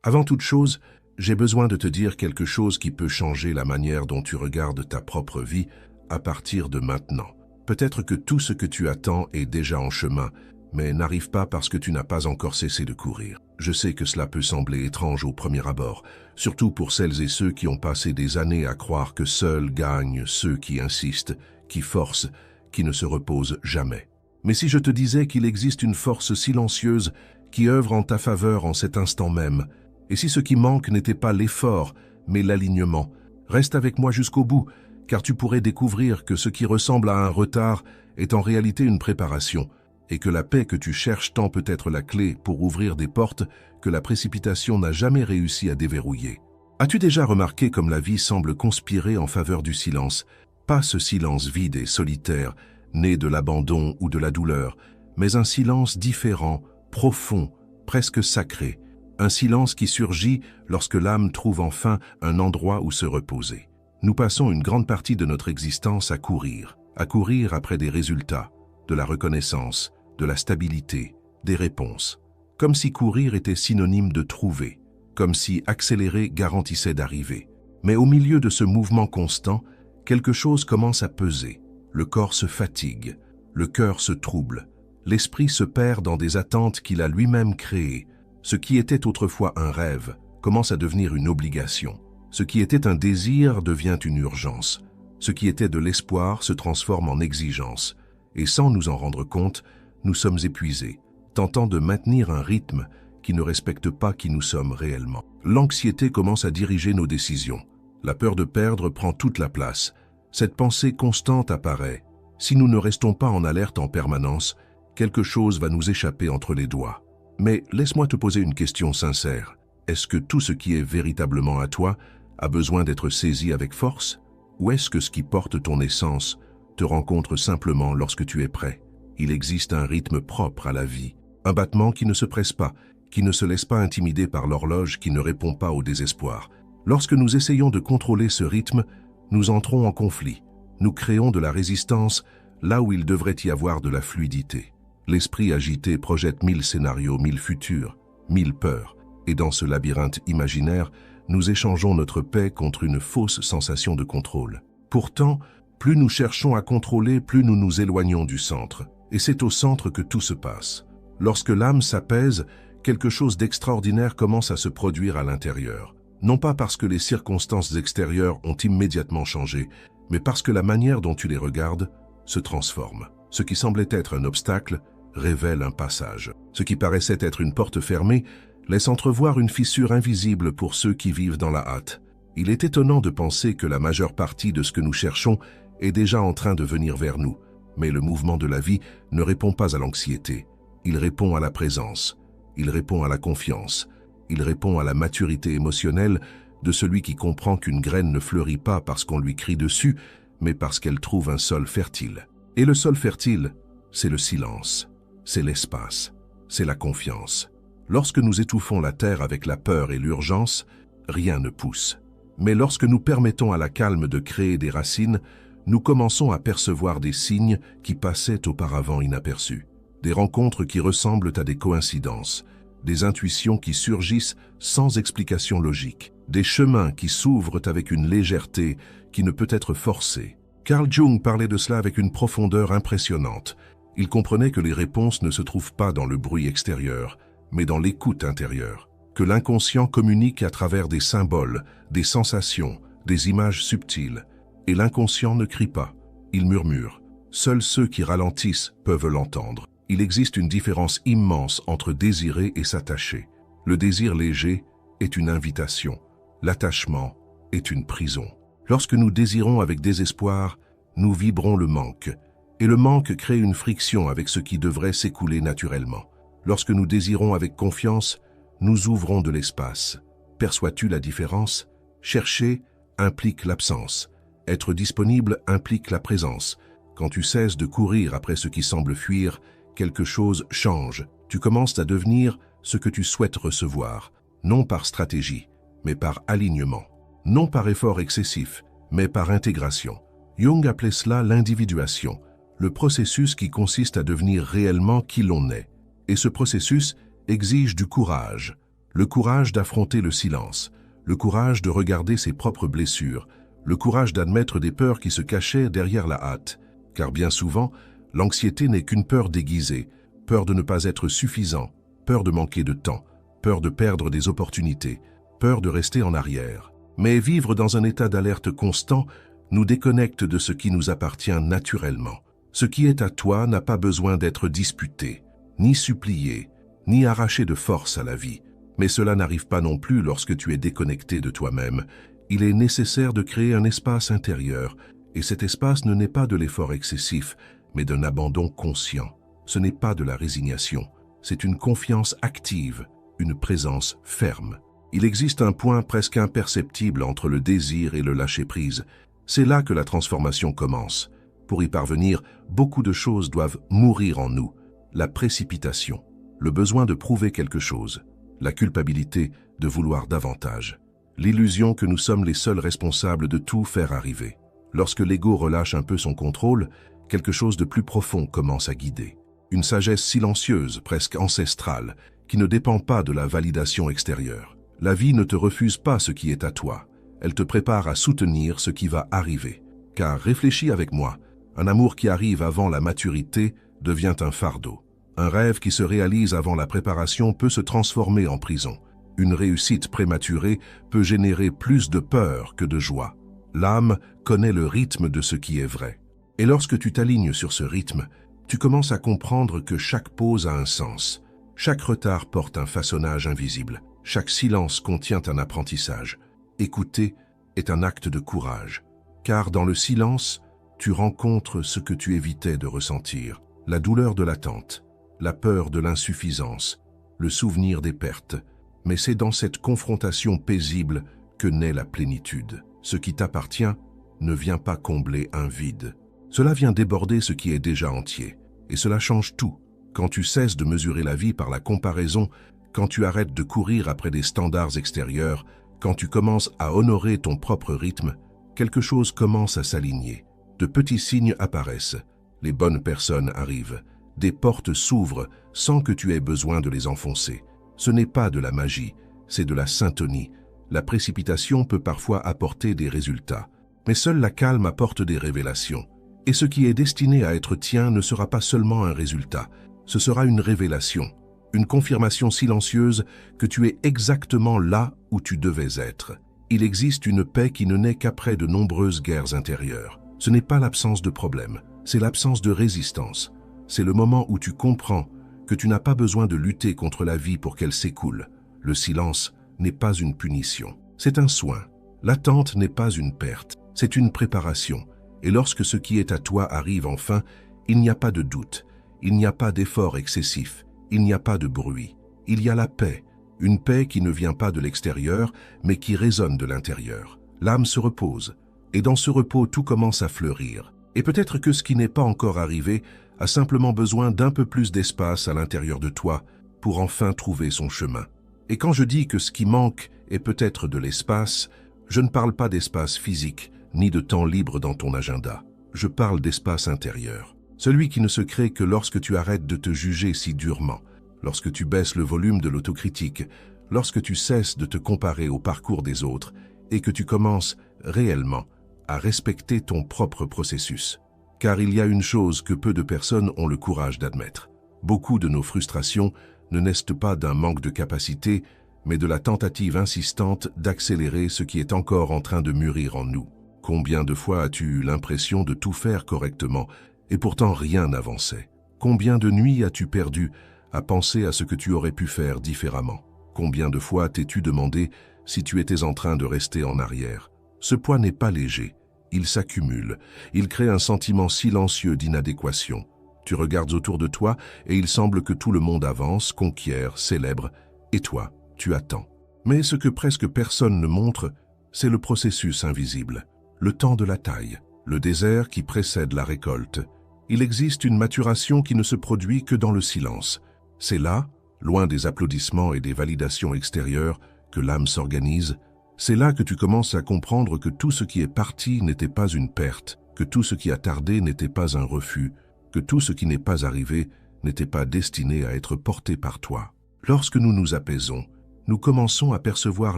Avant toute chose, j'ai besoin de te dire quelque chose qui peut changer la manière dont tu regardes ta propre vie à partir de maintenant. Peut-être que tout ce que tu attends est déjà en chemin, mais n'arrive pas parce que tu n'as pas encore cessé de courir. Je sais que cela peut sembler étrange au premier abord, surtout pour celles et ceux qui ont passé des années à croire que seuls gagnent ceux qui insistent, qui forcent, qui ne se reposent jamais. Mais si je te disais qu'il existe une force silencieuse qui œuvre en ta faveur en cet instant même, et si ce qui manque n'était pas l'effort, mais l'alignement, reste avec moi jusqu'au bout, car tu pourrais découvrir que ce qui ressemble à un retard est en réalité une préparation, et que la paix que tu cherches tend peut être la clé pour ouvrir des portes que la précipitation n'a jamais réussi à déverrouiller. As-tu déjà remarqué comme la vie semble conspirer en faveur du silence? Pas ce silence vide et solitaire, né de l'abandon ou de la douleur, mais un silence différent, profond, presque sacré, un silence qui surgit lorsque l'âme trouve enfin un endroit où se reposer. Nous passons une grande partie de notre existence à courir après des résultats, de la reconnaissance, de la stabilité, des réponses, comme si courir était synonyme de trouver, comme si accélérer garantissait d'arriver. Mais au milieu de ce mouvement constant, quelque chose commence à peser, le corps se fatigue, le cœur se trouble, l'esprit se perd dans des attentes qu'il a lui-même créées. Ce qui était autrefois un rêve commence à devenir une obligation. Ce qui était un désir devient une urgence. Ce qui était de l'espoir se transforme en exigence. Et sans nous en rendre compte, nous sommes épuisés, tentant de maintenir un rythme qui ne respecte pas qui nous sommes réellement. L'anxiété commence à diriger nos décisions. La peur de perdre prend toute la place. Cette pensée constante apparaît. Si nous ne restons pas en alerte en permanence, quelque chose va nous échapper entre les doigts. Mais laisse-moi te poser une question sincère. Est-ce que tout ce qui est véritablement à toi a besoin d'être saisi avec force? Ou est-ce que ce qui porte ton essence te rencontre simplement lorsque tu es prêt? Il existe un rythme propre à la vie, un battement qui ne se presse pas, qui ne se laisse pas intimider par l'horloge qui ne répond pas au désespoir. Lorsque nous essayons de contrôler ce rythme, nous entrons en conflit. Nous créons de la résistance là où il devrait y avoir de la fluidité. L'esprit agité projette 1000 scénarios, 1000 futurs, 1000 peurs. Et dans ce labyrinthe imaginaire, nous échangeons notre paix contre une fausse sensation de contrôle. Pourtant, plus nous cherchons à contrôler, plus nous nous éloignons du centre. Et c'est au centre que tout se passe. Lorsque l'âme s'apaise, quelque chose d'extraordinaire commence à se produire à l'intérieur. Non pas parce que les circonstances extérieures ont immédiatement changé, mais parce que la manière dont tu les regardes se transforme. Ce qui semblait être un obstacle révèle un passage. Ce qui paraissait être une porte fermée laisse entrevoir une fissure invisible pour ceux qui vivent dans la hâte. Il est étonnant de penser que la majeure partie de ce que nous cherchons est déjà en train de venir vers nous. Mais le mouvement de la vie ne répond pas à l'anxiété. Il répond à la présence. Il répond à la confiance. Il répond à la maturité émotionnelle de celui qui comprend qu'une graine ne fleurit pas parce qu'on lui crie dessus, mais parce qu'elle trouve un sol fertile. Et le sol fertile, c'est le silence, c'est l'espace, c'est la confiance. Lorsque nous étouffons la terre avec la peur et l'urgence, rien ne pousse. Mais lorsque nous permettons à la calme de créer des racines, nous commençons à percevoir des signes qui passaient auparavant inaperçus. Des rencontres qui ressemblent à des coïncidences, des intuitions qui surgissent sans explication logique, des chemins qui s'ouvrent avec une légèreté qui ne peut être forcée. Carl Jung parlait de cela avec une profondeur impressionnante. Il comprenait que les réponses ne se trouvent pas dans le bruit extérieur, mais dans l'écoute intérieure, que l'inconscient communique à travers des symboles, des sensations, des images subtiles. Et l'inconscient ne crie pas, il murmure. Seuls ceux qui ralentissent peuvent l'entendre. Il existe une différence immense entre désirer et s'attacher. Le désir léger est une invitation. L'attachement est une prison. Lorsque nous désirons avec désespoir, nous vibrons le manque. Et le manque crée une friction avec ce qui devrait s'écouler naturellement. Lorsque nous désirons avec confiance, nous ouvrons de l'espace. Perçois-tu la différence? Chercher implique l'absence. Être disponible implique la présence. Quand tu cesses de courir après ce qui semble fuir, quelque chose change. Tu commences à devenir ce que tu souhaites recevoir, non par stratégie, mais par alignement. Non par effort excessif, mais par intégration. Jung appelait cela l'individuation, le processus qui consiste à devenir réellement qui l'on est. Et ce processus exige du courage. Le courage d'affronter le silence, le courage de regarder ses propres blessures, le courage d'admettre des peurs qui se cachaient derrière la hâte. Car bien souvent, l'anxiété n'est qu'une peur déguisée, peur de ne pas être suffisant, peur de manquer de temps, peur de perdre des opportunités, peur de rester en arrière. Mais vivre dans un état d'alerte constant nous déconnecte de ce qui nous appartient naturellement. Ce qui est à toi n'a pas besoin d'être disputé, ni supplié, ni arraché de force à la vie. Mais cela n'arrive pas non plus lorsque tu es déconnecté de toi-même. Il est nécessaire de créer un espace intérieur, et cet espace ne naît pas de l'effort excessif, mais d'un abandon conscient. Ce n'est pas de la résignation, c'est une confiance active, une présence ferme. Il existe un point presque imperceptible entre le désir et le lâcher-prise. C'est là que la transformation commence. Pour y parvenir, beaucoup de choses doivent mourir en nous. La précipitation, le besoin de prouver quelque chose, la culpabilité de vouloir davantage, l'illusion que nous sommes les seuls responsables de tout faire arriver. Lorsque l'ego relâche un peu son contrôle, quelque chose de plus profond commence à guider. Une sagesse silencieuse, presque ancestrale, qui ne dépend pas de la validation extérieure. La vie ne te refuse pas ce qui est à toi. Elle te prépare à soutenir ce qui va arriver. Car réfléchis avec moi, un amour qui arrive avant la maturité devient un fardeau. Un rêve qui se réalise avant la préparation peut se transformer en prison. Une réussite prématurée peut générer plus de peur que de joie. L'âme connaît le rythme de ce qui est vrai. Et lorsque tu t'alignes sur ce rythme, tu commences à comprendre que chaque pause a un sens. Chaque retard porte un façonnage invisible. Chaque silence contient un apprentissage. Écouter est un acte de courage. Car dans le silence, tu rencontres ce que tu évitais de ressentir. La douleur de l'attente, la peur de l'insuffisance, le souvenir des pertes. Mais c'est dans cette confrontation paisible que naît la plénitude. Ce qui t'appartient ne vient pas combler un vide. Cela vient déborder ce qui est déjà entier. Et cela change tout. Quand tu cesses de mesurer la vie par la comparaison, quand tu arrêtes de courir après des standards extérieurs, quand tu commences à honorer ton propre rythme, quelque chose commence à s'aligner. De petits signes apparaissent. Les bonnes personnes arrivent. Des portes s'ouvrent sans que tu aies besoin de les enfoncer. Ce n'est pas de la magie, c'est de la syntonie. La précipitation peut parfois apporter des résultats, mais seule la calme apporte des révélations. Et ce qui est destiné à être tien ne sera pas seulement un résultat, ce sera une révélation, une confirmation silencieuse que tu es exactement là où tu devais être. Il existe une paix qui ne naît qu'après de nombreuses guerres intérieures. Ce n'est pas l'absence de problème, c'est l'absence de résistance. C'est le moment où tu comprends que tu n'as pas besoin de lutter contre la vie pour qu'elle s'écoule. Le silence n'est pas une punition, c'est un soin. L'attente n'est pas une perte, c'est une préparation. Et lorsque ce qui est à toi arrive enfin, il n'y a pas de doute, il n'y a pas d'effort excessif, il n'y a pas de bruit. Il y a la paix, une paix qui ne vient pas de l'extérieur, mais qui résonne de l'intérieur. L'âme se repose, et dans ce repos tout commence à fleurir. Et peut-être que ce qui n'est pas encore arrivé a simplement besoin d'un peu plus d'espace à l'intérieur de toi pour enfin trouver son chemin. Et quand je dis que ce qui manque est peut-être de l'espace, je ne parle pas d'espace physique, ni de temps libre dans ton agenda. Je parle d'espace intérieur. Celui qui ne se crée que lorsque tu arrêtes de te juger si durement, lorsque tu baisses le volume de l'autocritique, lorsque tu cesses de te comparer au parcours des autres et que tu commences réellement à respecter ton propre processus. Car il y a une chose que peu de personnes ont le courage d'admettre. Beaucoup de nos frustrations ne naissent pas d'un manque de capacité, mais de la tentative insistante d'accélérer ce qui est encore en train de mûrir en nous. Combien de fois as-tu eu l'impression de tout faire correctement et pourtant rien n'avançait? Combien de nuits as-tu perdu à penser à ce que tu aurais pu faire différemment? Combien de fois t'es-tu demandé si tu étais en train de rester en arrière? Ce poids n'est pas léger, il s'accumule, il crée un sentiment silencieux d'inadéquation. Tu regardes autour de toi et il semble que tout le monde avance, conquiert, célèbre, et toi, tu attends. Mais ce que presque personne ne montre, c'est le processus invisible, le temps de la taille, le désert qui précède la récolte. Il existe une maturation qui ne se produit que dans le silence. C'est là, loin des applaudissements et des validations extérieures, que l'âme s'organise. C'est là que tu commences à comprendre que tout ce qui est parti n'était pas une perte, que tout ce qui a tardé n'était pas un refus, que tout ce qui n'est pas arrivé n'était pas destiné à être porté par toi. Lorsque nous nous apaisons, nous commençons à percevoir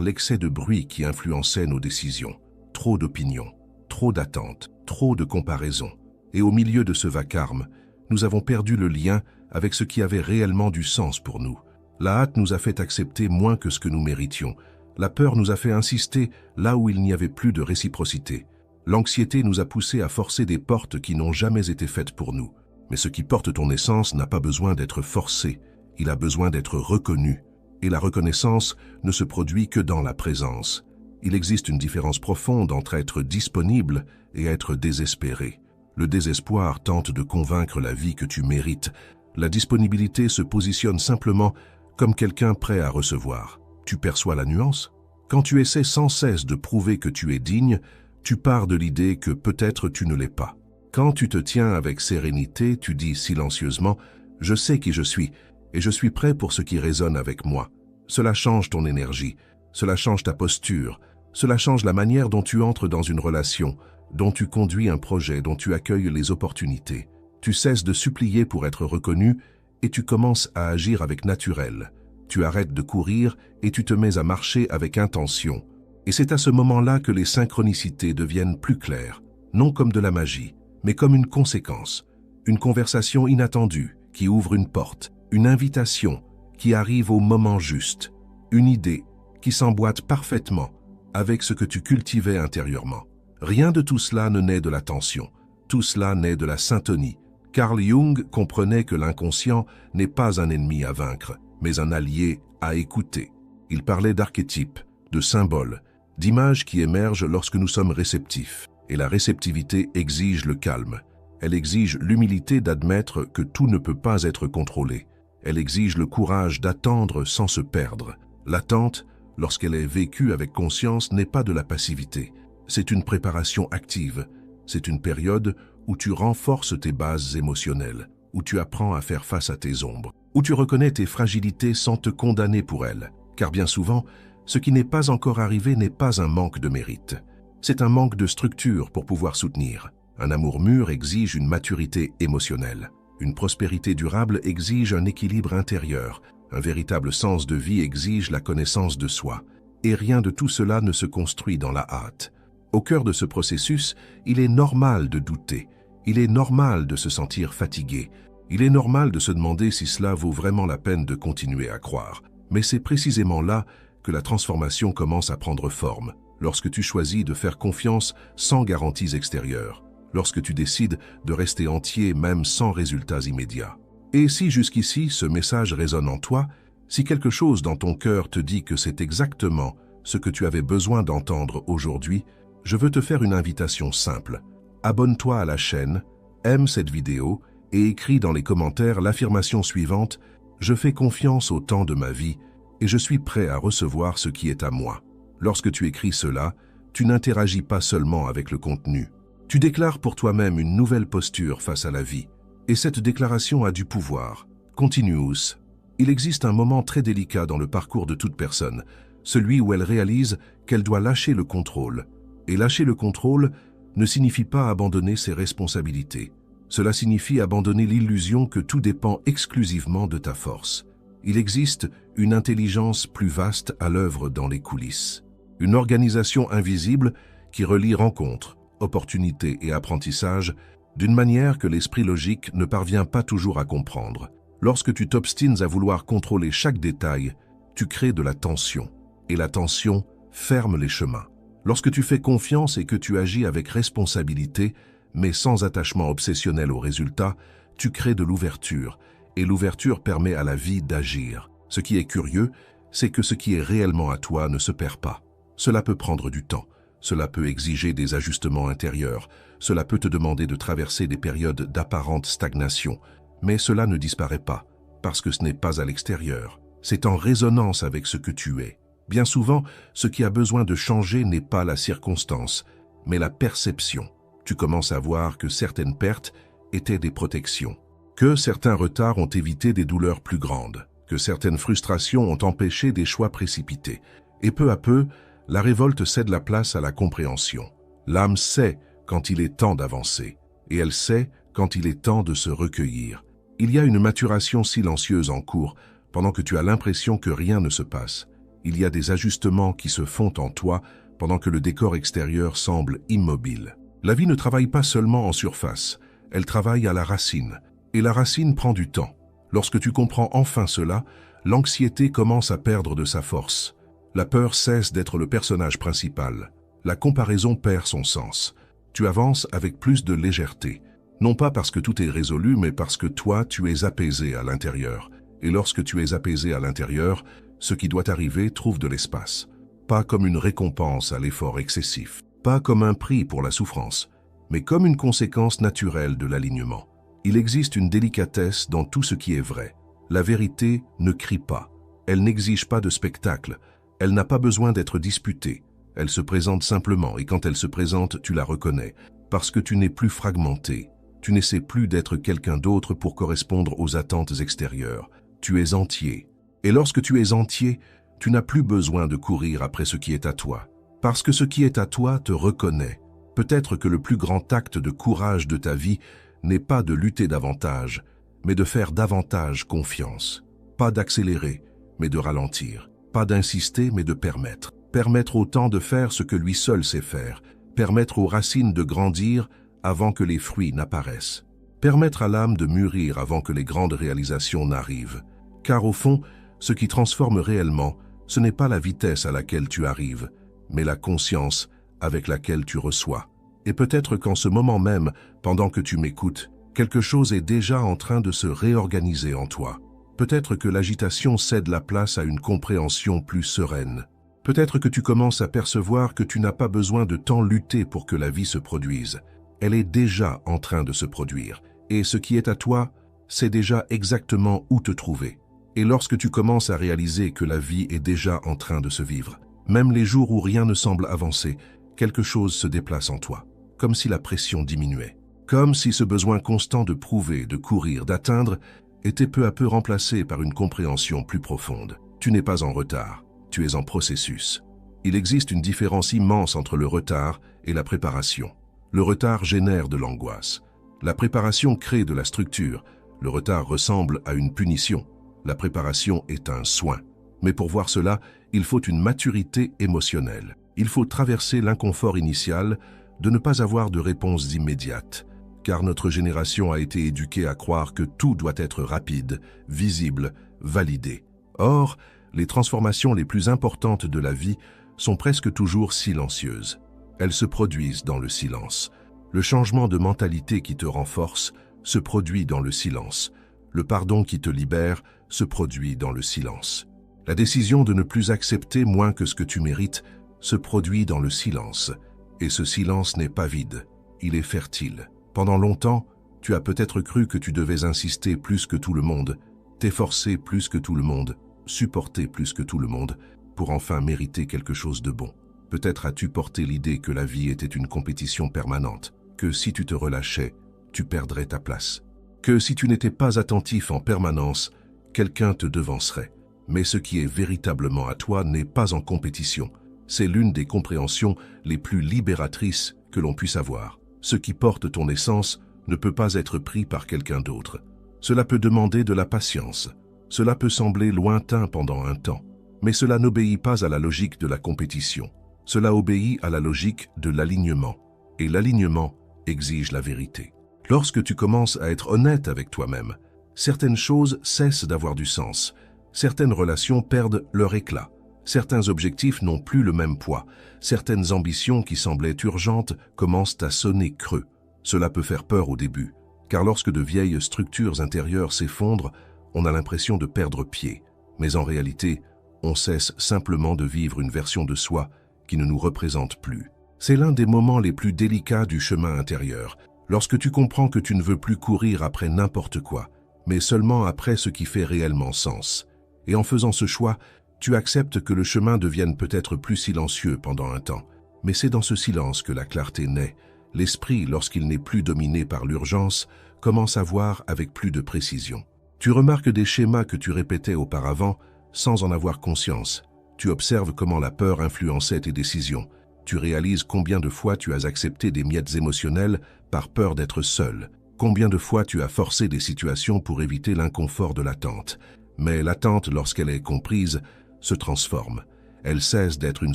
l'excès de bruit qui influençait nos décisions. Trop d'opinions, trop d'attentes, trop de comparaisons. Et au milieu de ce vacarme, nous avons perdu le lien avec ce qui avait réellement du sens pour nous. La hâte nous a fait accepter moins que ce que nous méritions. La peur nous a fait insister là où il n'y avait plus de réciprocité. L'anxiété nous a poussés à forcer des portes qui n'ont jamais été faites pour nous. Mais ce qui porte ton essence n'a pas besoin d'être forcé, il a besoin d'être reconnu. Et la reconnaissance ne se produit que dans la présence. Il existe une différence profonde entre être disponible et être désespéré. Le désespoir tente de convaincre la vie que tu mérites. La disponibilité se positionne simplement comme quelqu'un prêt à recevoir. Tu perçois la nuance? Quand tu essaies sans cesse de prouver que tu es digne, tu pars de l'idée que peut-être tu ne l'es pas. Quand tu te tiens avec sérénité, tu dis silencieusement « Je sais qui je suis et je suis prêt pour ce qui résonne avec moi ». Cela change ton énergie, cela change ta posture, cela change la manière dont tu entres dans une relation, dont tu conduis un projet, dont tu accueilles les opportunités. Tu cesses de supplier pour être reconnu et tu commences à agir avec naturel. Tu arrêtes de courir et tu te mets à marcher avec intention. Et c'est à ce moment-là que les synchronicités deviennent plus claires, non comme de la magie, mais comme une conséquence, une conversation inattendue qui ouvre une porte, une invitation qui arrive au moment juste, une idée qui s'emboîte parfaitement avec ce que tu cultivais intérieurement. Rien de tout cela ne naît de la tension, tout cela naît de la syntonie. Carl Jung comprenait que l'inconscient n'est pas un ennemi à vaincre, mais un allié à écouter. Il parlait d'archétypes, de symboles, d'images qui émergent lorsque nous sommes réceptifs. Et la réceptivité exige le calme. Elle exige l'humilité d'admettre que tout ne peut pas être contrôlé. Elle exige le courage d'attendre sans se perdre. L'attente, lorsqu'elle est vécue avec conscience, n'est pas de la passivité. C'est une préparation active. C'est une période où tu renforces tes bases émotionnelles, où tu apprends à faire face à tes ombres, où tu reconnais tes fragilités sans te condamner pour elles. Car bien souvent, ce qui n'est pas encore arrivé n'est pas un manque de mérite. C'est un manque de structure pour pouvoir soutenir. Un amour mûr exige une maturité émotionnelle. Une prospérité durable exige un équilibre intérieur. Un véritable sens de vie exige la connaissance de soi. Et rien de tout cela ne se construit dans la hâte. Au cœur de ce processus, il est normal de douter. Il est normal de se sentir fatigué. Il est normal de se demander si cela vaut vraiment la peine de continuer à croire. Mais c'est précisément là que la transformation commence à prendre forme. Lorsque tu choisis de faire confiance sans garanties extérieures. Lorsque tu décides de rester entier même sans résultats immédiats. Et si jusqu'ici ce message résonne en toi, si quelque chose dans ton cœur te dit que c'est exactement ce que tu avais besoin d'entendre aujourd'hui, je veux te faire une invitation simple. Abonne-toi à la chaîne, aime cette vidéo et écris dans les commentaires l'affirmation suivante « Je fais confiance au temps de ma vie et je suis prêt à recevoir ce qui est à moi ». Lorsque tu écris cela, tu n'interagis pas seulement avec le contenu. Tu déclares pour toi-même une nouvelle posture face à la vie. Et cette déclaration a du pouvoir. Continuus. Il existe un moment très délicat dans le parcours de toute personne, celui où elle réalise qu'elle doit lâcher le contrôle. Et lâcher le contrôle ne signifie pas abandonner ses responsabilités. Cela signifie abandonner l'illusion que tout dépend exclusivement de ta force. Il existe une intelligence plus vaste à l'œuvre dans les coulisses. Une organisation invisible qui relie rencontres, opportunités et apprentissages d'une manière que l'esprit logique ne parvient pas toujours à comprendre. Lorsque tu t'obstines à vouloir contrôler chaque détail, tu crées de la tension. Et la tension ferme les chemins. Lorsque tu fais confiance et que tu agis avec responsabilité, mais sans attachement obsessionnel au résultat, tu crées de l'ouverture. Et l'ouverture permet à la vie d'agir. Ce qui est curieux, c'est que ce qui est réellement à toi ne se perd pas. Cela peut prendre du temps. Cela peut exiger des ajustements intérieurs. Cela peut te demander de traverser des périodes d'apparente stagnation. Mais cela ne disparaît pas, parce que ce n'est pas à l'extérieur. C'est en résonance avec ce que tu es. Bien souvent, ce qui a besoin de changer n'est pas la circonstance, mais la perception. Tu commences à voir que certaines pertes étaient des protections, que certains retards ont évité des douleurs plus grandes, que certaines frustrations ont empêché des choix précipités. Et peu à peu, la révolte cède la place à la compréhension. L'âme sait quand il est temps d'avancer, et elle sait quand il est temps de se recueillir. Il y a une maturation silencieuse en cours, pendant que tu as l'impression que rien ne se passe. Il y a des ajustements qui se font en toi pendant que le décor extérieur semble immobile. La vie ne travaille pas seulement en surface, elle travaille à la racine. Et la racine prend du temps. Lorsque tu comprends enfin cela, l'anxiété commence à perdre de sa force. La peur cesse d'être le personnage principal. La comparaison perd son sens. Tu avances avec plus de légèreté. Non pas parce que tout est résolu, mais parce que toi, tu es apaisé à l'intérieur. Et lorsque tu es apaisé à l'intérieur, ce qui doit arriver trouve de l'espace. Pas comme une récompense à l'effort excessif. Pas comme un prix pour la souffrance, mais comme une conséquence naturelle de l'alignement. Il existe une délicatesse dans tout ce qui est vrai. La vérité ne crie pas. Elle n'exige pas de spectacle. Elle n'a pas besoin d'être disputée. Elle se présente simplement et quand elle se présente, tu la reconnais. Parce que tu n'es plus fragmenté. Tu n'essaies plus d'être quelqu'un d'autre pour correspondre aux attentes extérieures. Tu es entier. Et lorsque tu es entier, tu n'as plus besoin de courir après ce qui est à toi. Parce que ce qui est à toi te reconnaît. Peut-être que le plus grand acte de courage de ta vie n'est pas de lutter davantage, mais de faire davantage confiance. Pas d'accélérer, mais de ralentir. Pas d'insister, mais de permettre. Permettre au temps de faire ce que lui seul sait faire. Permettre aux racines de grandir avant que les fruits n'apparaissent. Permettre à l'âme de mûrir avant que les grandes réalisations n'arrivent. Car au fond, ce qui transforme réellement, ce n'est pas la vitesse à laquelle tu arrives, mais la conscience avec laquelle tu reçois. Et peut-être qu'en ce moment même, pendant que tu m'écoutes, quelque chose est déjà en train de se réorganiser en toi. Peut-être que l'agitation cède la place à une compréhension plus sereine. Peut-être que tu commences à percevoir que tu n'as pas besoin de tant lutter pour que la vie se produise. Elle est déjà en train de se produire. Et ce qui est à toi, c'est déjà exactement où te trouver. Et lorsque tu commences à réaliser que la vie est déjà en train de se vivre, même les jours où rien ne semble avancer, quelque chose se déplace en toi. Comme si la pression diminuait. Comme si ce besoin constant de prouver, de courir, d'atteindre, était peu à peu remplacé par une compréhension plus profonde. Tu n'es pas en retard, tu es en processus. Il existe une différence immense entre le retard et la préparation. Le retard génère de l'angoisse. La préparation crée de la structure. Le retard ressemble à une punition. La préparation est un soin. Mais pour voir cela, il faut une maturité émotionnelle. Il faut traverser l'inconfort initial de ne pas avoir de réponse immédiate, car notre génération a été éduquée à croire que tout doit être rapide, visible, validé. Or, les transformations les plus importantes de la vie sont presque toujours silencieuses. Elles se produisent dans le silence. Le changement de mentalité qui te renforce se produit dans le silence. Le pardon qui te libère se produit dans le silence. La décision de ne plus accepter moins que ce que tu mérites se produit dans le silence. Et ce silence n'est pas vide, il est fertile. Pendant longtemps, tu as peut-être cru que tu devais insister plus que tout le monde, t'efforcer plus que tout le monde, supporter plus que tout le monde, pour enfin mériter quelque chose de bon. Peut-être as-tu porté l'idée que la vie était une compétition permanente, que si tu te relâchais, tu perdrais ta place, que si tu n'étais pas attentif en permanence, quelqu'un te devancerait. Mais ce qui est véritablement à toi n'est pas en compétition. C'est l'une des compréhensions les plus libératrices que l'on puisse avoir. Ce qui porte ton essence ne peut pas être pris par quelqu'un d'autre. Cela peut demander de la patience. Cela peut sembler lointain pendant un temps. Mais cela n'obéit pas à la logique de la compétition. Cela obéit à la logique de l'alignement. Et l'alignement exige la vérité. Lorsque tu commences à être honnête avec toi-même, certaines choses cessent d'avoir du sens. Certaines relations perdent leur éclat. Certains objectifs n'ont plus le même poids. Certaines ambitions qui semblaient urgentes commencent à sonner creux. Cela peut faire peur au début, car lorsque de vieilles structures intérieures s'effondrent, on a l'impression de perdre pied. Mais en réalité, on cesse simplement de vivre une version de soi qui ne nous représente plus. C'est l'un des moments les plus délicats du chemin intérieur, lorsque tu comprends que tu ne veux plus courir après n'importe quoi, mais seulement après ce qui fait réellement sens. Et en faisant ce choix, tu acceptes que le chemin devienne peut-être plus silencieux pendant un temps. Mais c'est dans ce silence que la clarté naît. L'esprit, lorsqu'il n'est plus dominé par l'urgence, commence à voir avec plus de précision. Tu remarques des schémas que tu répétais auparavant sans en avoir conscience. Tu observes comment la peur influençait tes décisions. Tu réalises combien de fois tu as accepté des miettes émotionnelles par peur d'être seul. Combien de fois tu as forcé des situations pour éviter l'inconfort de l'attente. Mais l'attente, lorsqu'elle est comprise, se transforme. Elle cesse d'être une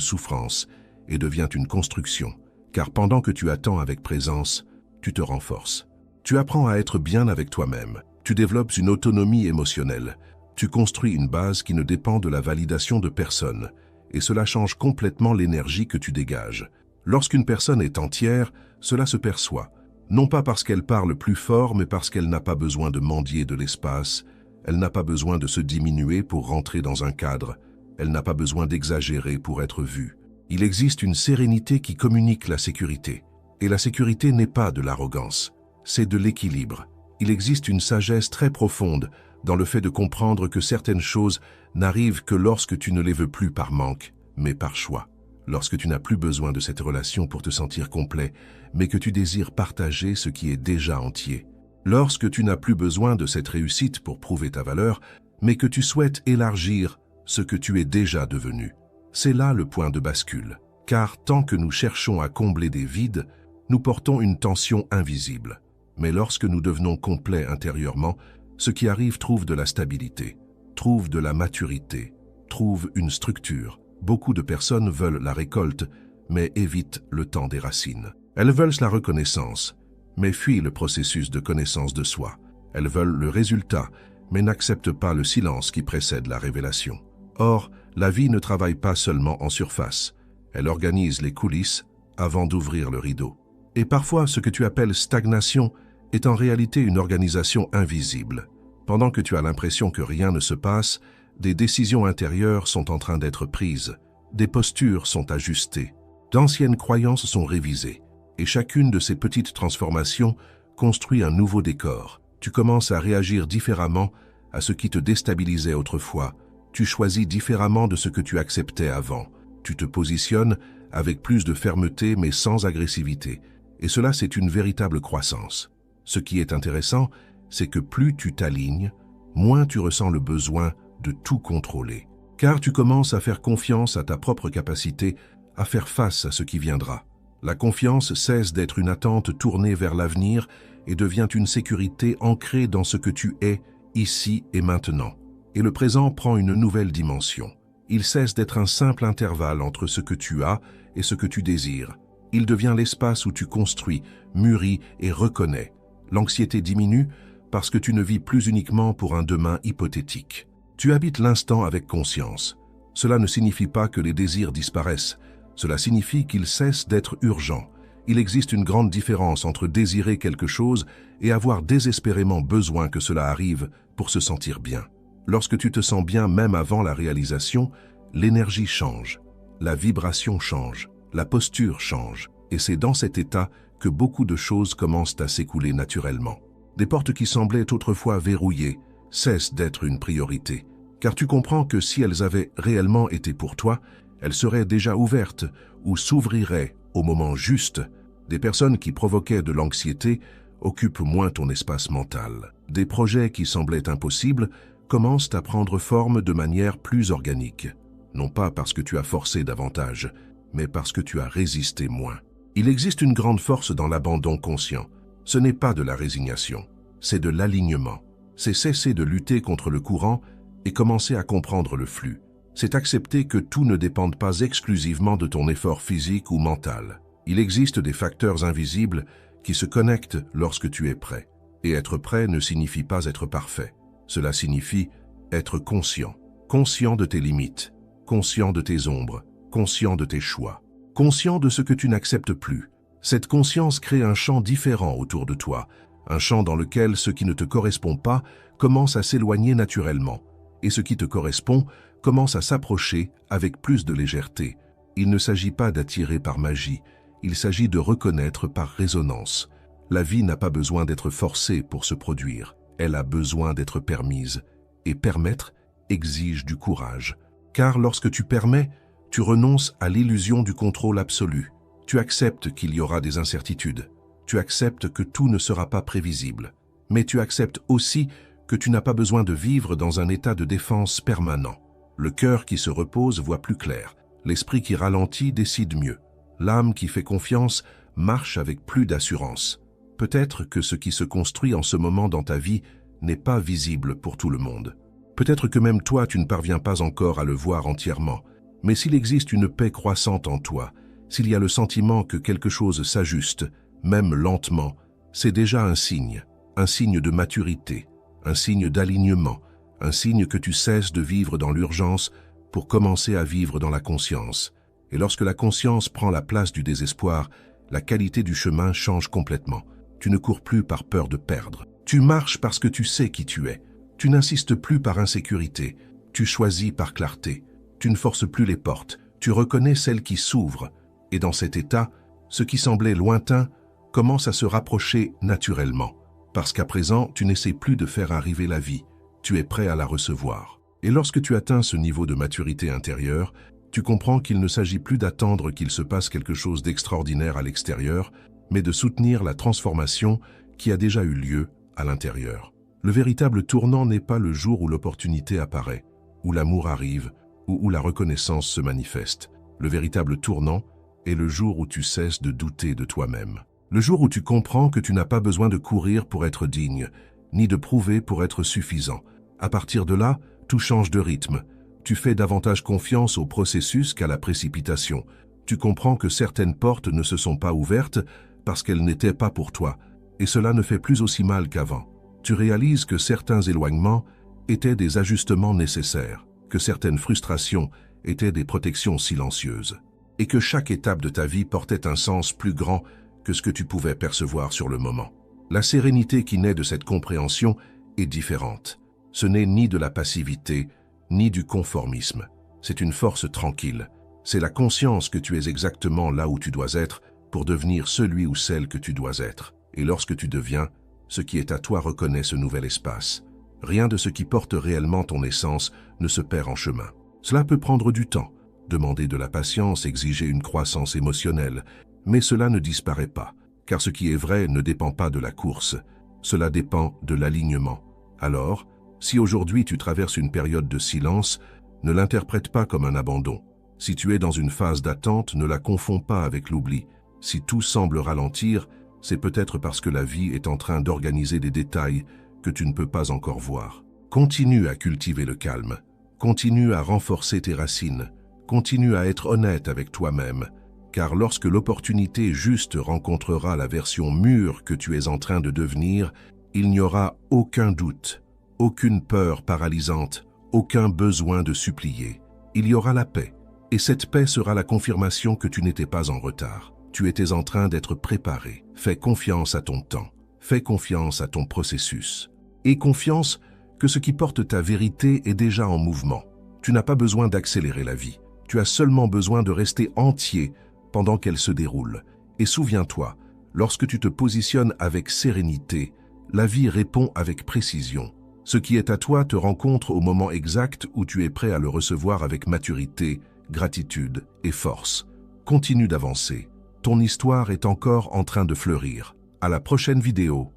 souffrance et devient une construction, car pendant que tu attends avec présence, tu te renforces. Tu apprends à être bien avec toi-même, tu développes une autonomie émotionnelle, tu construis une base qui ne dépend de la validation de personne, et cela change complètement l'énergie que tu dégages. Lorsqu'une personne est entière, cela se perçoit, non pas parce qu'elle parle plus fort, mais parce qu'elle n'a pas besoin de mendier de l'espace, elle n'a pas besoin de se diminuer pour rentrer dans un cadre, elle n'a pas besoin d'exagérer pour être vue. Il existe une sérénité qui communique la sécurité, et la sécurité n'est pas de l'arrogance, c'est de l'équilibre. Il existe une sagesse très profonde dans le fait de comprendre que certaines choses n'arrivent que lorsque tu ne les veux plus par manque, mais par choix. Lorsque tu n'as plus besoin de cette relation pour te sentir complet, mais que tu désires partager ce qui est déjà entier. Lorsque tu n'as plus besoin de cette réussite pour prouver ta valeur, mais que tu souhaites élargir ce que tu es déjà devenu. C'est là le point de bascule, car tant que nous cherchons à combler des vides, nous portons une tension invisible. Mais lorsque nous devenons complets intérieurement, ce qui arrive trouve de la stabilité, trouve de la maturité, trouve une structure. Beaucoup de personnes veulent la récolte, mais évitent le temps des racines. Elles veulent la reconnaissance, mais fuient le processus de connaissance de soi. Elles veulent le résultat, mais n'acceptent pas le silence qui précède la révélation. Or, la vie ne travaille pas seulement en surface. Elle organise les coulisses avant d'ouvrir le rideau. Et parfois, ce que tu appelles stagnation est en réalité une organisation invisible. Pendant que tu as l'impression que rien ne se passe, des décisions intérieures sont en train d'être prises, des postures sont ajustées, d'anciennes croyances sont révisées, et chacune de ces petites transformations construit un nouveau décor. Tu commences à réagir différemment à ce qui te déstabilisait autrefois, tu choisis différemment de ce que tu acceptais avant, tu te positionnes avec plus de fermeté mais sans agressivité, et cela c'est une véritable croissance. Ce qui est intéressant, c'est que plus tu t'alignes, moins tu ressens le besoin de tout contrôler, car tu commences à faire confiance à ta propre capacité à faire face à ce qui viendra. La confiance cesse d'être une attente tournée vers l'avenir et devient une sécurité ancrée dans ce que tu es, ici et maintenant. Et le présent prend une nouvelle dimension. Il cesse d'être un simple intervalle entre ce que tu as et ce que tu désires. Il devient l'espace où tu construis, mûris et reconnais. L'anxiété diminue parce que tu ne vis plus uniquement pour un demain hypothétique. Tu habites l'instant avec conscience. Cela ne signifie pas que les désirs disparaissent. Cela signifie qu'ils cessent d'être urgents. Il existe une grande différence entre désirer quelque chose et avoir désespérément besoin que cela arrive pour se sentir bien. Lorsque tu te sens bien même avant la réalisation, l'énergie change, la vibration change, la posture change. Et c'est dans cet état que beaucoup de choses commencent à s'écouler naturellement. Des portes qui semblaient autrefois verrouillées cessent d'être une priorité, car tu comprends que si elles avaient réellement été pour toi, elles seraient déjà ouvertes ou s'ouvriraient au moment juste. Des personnes qui provoquaient de l'anxiété occupent moins ton espace mental. Des projets qui semblaient impossibles commencent à prendre forme de manière plus organique, non pas parce que tu as forcé davantage, mais parce que tu as résisté moins. Il existe une grande force dans l'abandon conscient. Ce n'est pas de la résignation, c'est de l'alignement. C'est cesser de lutter contre le courant et commencer à comprendre le flux. C'est accepter que tout ne dépende pas exclusivement de ton effort physique ou mental. Il existe des facteurs invisibles qui se connectent lorsque tu es prêt. Et être prêt ne signifie pas être parfait. Cela signifie être conscient. Conscient de tes limites, conscient de tes ombres, conscient de tes choix, conscient de ce que tu n'acceptes plus. Cette conscience crée un champ différent autour de toi, un champ dans lequel ce qui ne te correspond pas commence à s'éloigner naturellement, et ce qui te correspond commence à s'approcher avec plus de légèreté. Il ne s'agit pas d'attirer par magie, il s'agit de reconnaître par résonance. La vie n'a pas besoin d'être forcée pour se produire, elle a besoin d'être permise, et permettre exige du courage. Car lorsque tu permets, tu renonces à l'illusion du contrôle absolu. Tu acceptes qu'il y aura des incertitudes. Tu acceptes que tout ne sera pas prévisible. Mais tu acceptes aussi que tu n'as pas besoin de vivre dans un état de défense permanent. Le cœur qui se repose voit plus clair. L'esprit qui ralentit décide mieux. L'âme qui fait confiance marche avec plus d'assurance. Peut-être que ce qui se construit en ce moment dans ta vie n'est pas visible pour tout le monde. Peut-être que même toi, tu ne parviens pas encore à le voir entièrement. Mais s'il existe une paix croissante en toi, s'il y a le sentiment que quelque chose s'ajuste, même lentement, c'est déjà un signe de maturité, un signe d'alignement, un signe que tu cesses de vivre dans l'urgence pour commencer à vivre dans la conscience. Et lorsque la conscience prend la place du désespoir, la qualité du chemin change complètement. Tu ne cours plus par peur de perdre. Tu marches parce que tu sais qui tu es. Tu n'insistes plus par insécurité. Tu choisis par clarté. Tu ne forces plus les portes. Tu reconnais celles qui s'ouvrent. Et dans cet état, ce qui semblait lointain commence à se rapprocher naturellement. Parce qu'à présent, tu n'essaies plus de faire arriver la vie. Tu es prêt à la recevoir. Et lorsque tu atteins ce niveau de maturité intérieure, tu comprends qu'il ne s'agit plus d'attendre qu'il se passe quelque chose d'extraordinaire à l'extérieur, mais de soutenir la transformation qui a déjà eu lieu à l'intérieur. Le véritable tournant n'est pas le jour où l'opportunité apparaît, où l'amour arrive, ou où la reconnaissance se manifeste. Le véritable tournant est le jour où tu cesses de douter de toi-même. Le jour où tu comprends que tu n'as pas besoin de courir pour être digne, ni de prouver pour être suffisant. À partir de là, tout change de rythme. Tu fais davantage confiance au processus qu'à la précipitation. Tu comprends que certaines portes ne se sont pas ouvertes parce qu'elles n'étaient pas pour toi, et cela ne fait plus aussi mal qu'avant. Tu réalises que certains éloignements étaient des ajustements nécessaires, que certaines frustrations étaient des protections silencieuses, et que chaque étape de ta vie portait un sens plus grand que ce que tu pouvais percevoir sur le moment. La sérénité qui naît de cette compréhension est différente. Ce n'est ni de la passivité, ni du conformisme. C'est une force tranquille. C'est la conscience que tu es exactement là où tu dois être pour devenir celui ou celle que tu dois être. Et lorsque tu deviens, ce qui est à toi reconnaît ce nouvel espace. Rien de ce qui porte réellement ton essence ne se perd en chemin. Cela peut prendre du temps, demander de la patience, exiger une croissance émotionnelle, mais cela ne disparaît pas, car ce qui est vrai ne dépend pas de la course, cela dépend de l'alignement. Alors, si aujourd'hui tu traverses une période de silence, ne l'interprète pas comme un abandon. Si tu es dans une phase d'attente, ne la confonds pas avec l'oubli. Si tout semble ralentir, c'est peut-être parce que la vie est en train d'organiser des détails que tu ne peux pas encore voir. Continue à cultiver le calme, continue à renforcer tes racines, continue à être honnête avec toi-même, car lorsque l'opportunité juste rencontrera la version mûre que tu es en train de devenir, il n'y aura aucun doute, aucune peur paralysante, aucun besoin de supplier. Il y aura la paix, et cette paix sera la confirmation que tu n'étais pas en retard. Tu étais en train d'être préparé. Fais confiance à ton temps, fais confiance à ton processus. Et confiance que ce qui porte ta vérité est déjà en mouvement. Tu n'as pas besoin d'accélérer la vie, tu as seulement besoin de rester entier pendant qu'elle se déroule. Et souviens-toi, lorsque tu te positionnes avec sérénité, la vie répond avec précision. Ce qui est à toi te rencontre au moment exact où tu es prêt à le recevoir avec maturité, gratitude et force. Continue d'avancer. Ton histoire est encore en train de fleurir. À la prochaine vidéo.